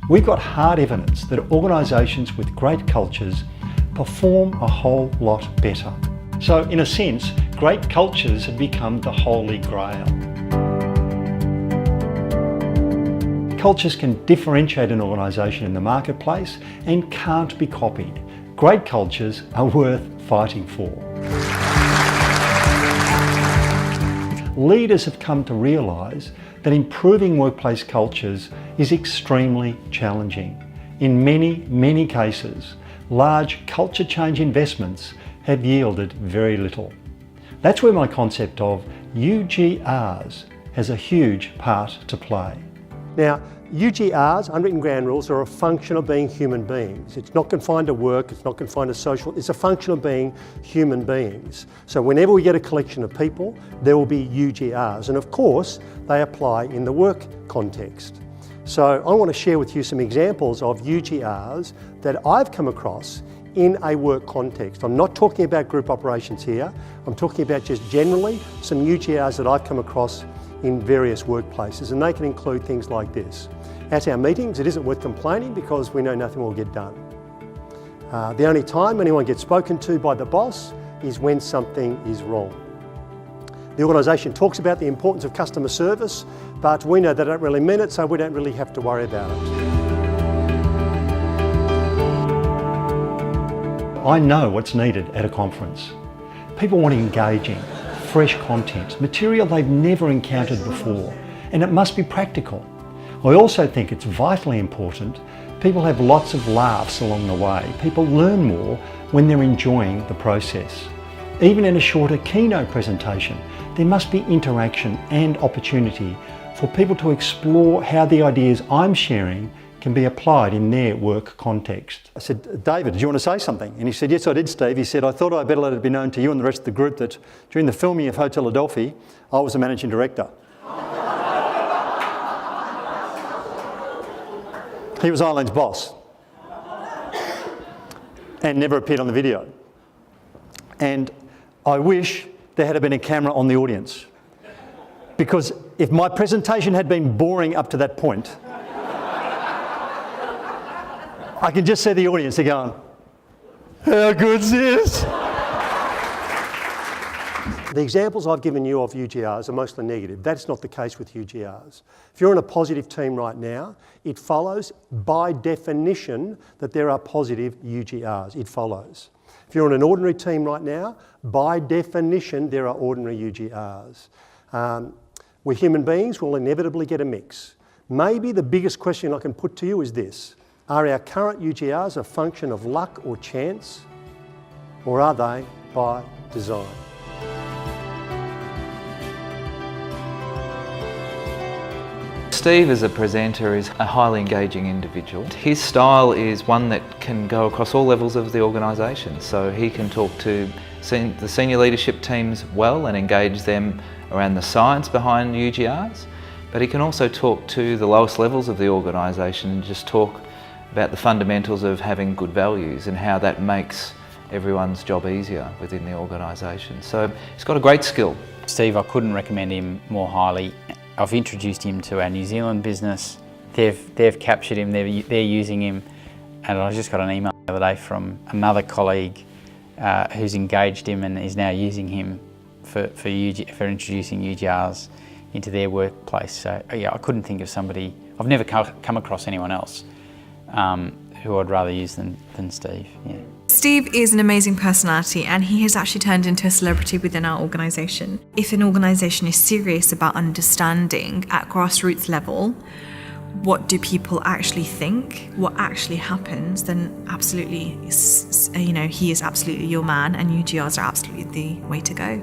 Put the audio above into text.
we've got hard evidence that organisations with great cultures perform a whole lot better. So in a sense, great cultures have become the holy grail. Cultures can differentiate an organisation in the marketplace and can't be copied. Great cultures are worth fighting for. Leaders have come to realise that improving workplace cultures is extremely challenging. In many cases, large culture change investments have yielded very little. That's where my concept of UGRs has a huge part to play. Now, UGRs, unwritten ground rules, are a function of being human beings. It's not confined to work, it's not confined to social, it's a function of being human beings. So whenever we get a collection of people, there will be UGRs, and of course, they apply in the work context. So I want to share with you some examples of UGRs that I've come across in a work context. I'm not talking about group operations here, I'm talking about just generally some UGRs that I've come across in various workplaces, and they can include things like this. At our meetings, it isn't worth complaining because we know nothing will get done. The only time anyone gets spoken to by the boss is when something is wrong. The organisation talks about the importance of customer service, but we know they don't really mean it, so we don't really have to worry about it. I know what's needed at a conference. People want engaging, fresh content, material they've never encountered before, and it must be practical. I also think it's vitally important people have lots of laughs along the way. People learn more when they're enjoying the process. Even in a shorter keynote presentation, there must be interaction and opportunity for people to explore how the ideas I'm sharing can be applied in their work context. I said, David, did you want to say something? And he said, yes, I did, Steve. He said, I thought I'd better let it be known to you and the rest of the group that during the filming of Hotel Adelphi, I was the managing director. He was Eileen's boss and never appeared on the video. And I wish there had been a camera on the audience, because if my presentation had been boring up to that point, I can just see the audience, they're going, how good's this? The examples I've given you of UGRs are mostly negative. That's not the case with UGRs. If you're in a positive team right now, it follows by definition that there are positive UGRs. It follows. If you're in an ordinary team right now, by definition there are ordinary UGRs. We're human beings, we'll inevitably get a mix. Maybe the biggest question I can put to you is this: are our current UGRs a function of luck or chance, or are they by design? Steve as a presenter is a highly engaging individual. His style is one that can go across all levels of the organisation, so he can talk to the senior leadership teams well and engage them around the science behind UGRs, but he can also talk to the lowest levels of the organisation and just talk about the fundamentals of having good values and how that makes everyone's job easier within the organisation. So he's got a great skill. Steve, I couldn't recommend him more highly. I've introduced him to our New Zealand business. They've captured him, they're using him, and I just got an email the other day from another colleague who's engaged him and is now using him for introducing UGRs into their workplace. So yeah, I couldn't think of somebody, I've never come across anyone else who I'd rather use than Steve. Yeah. Steve is an amazing personality, and he has actually turned into a celebrity within our organisation. If an organisation is serious about understanding at grassroots level what do people actually think, what actually happens, then absolutely, he is absolutely your man, and UGRs are absolutely the way to go.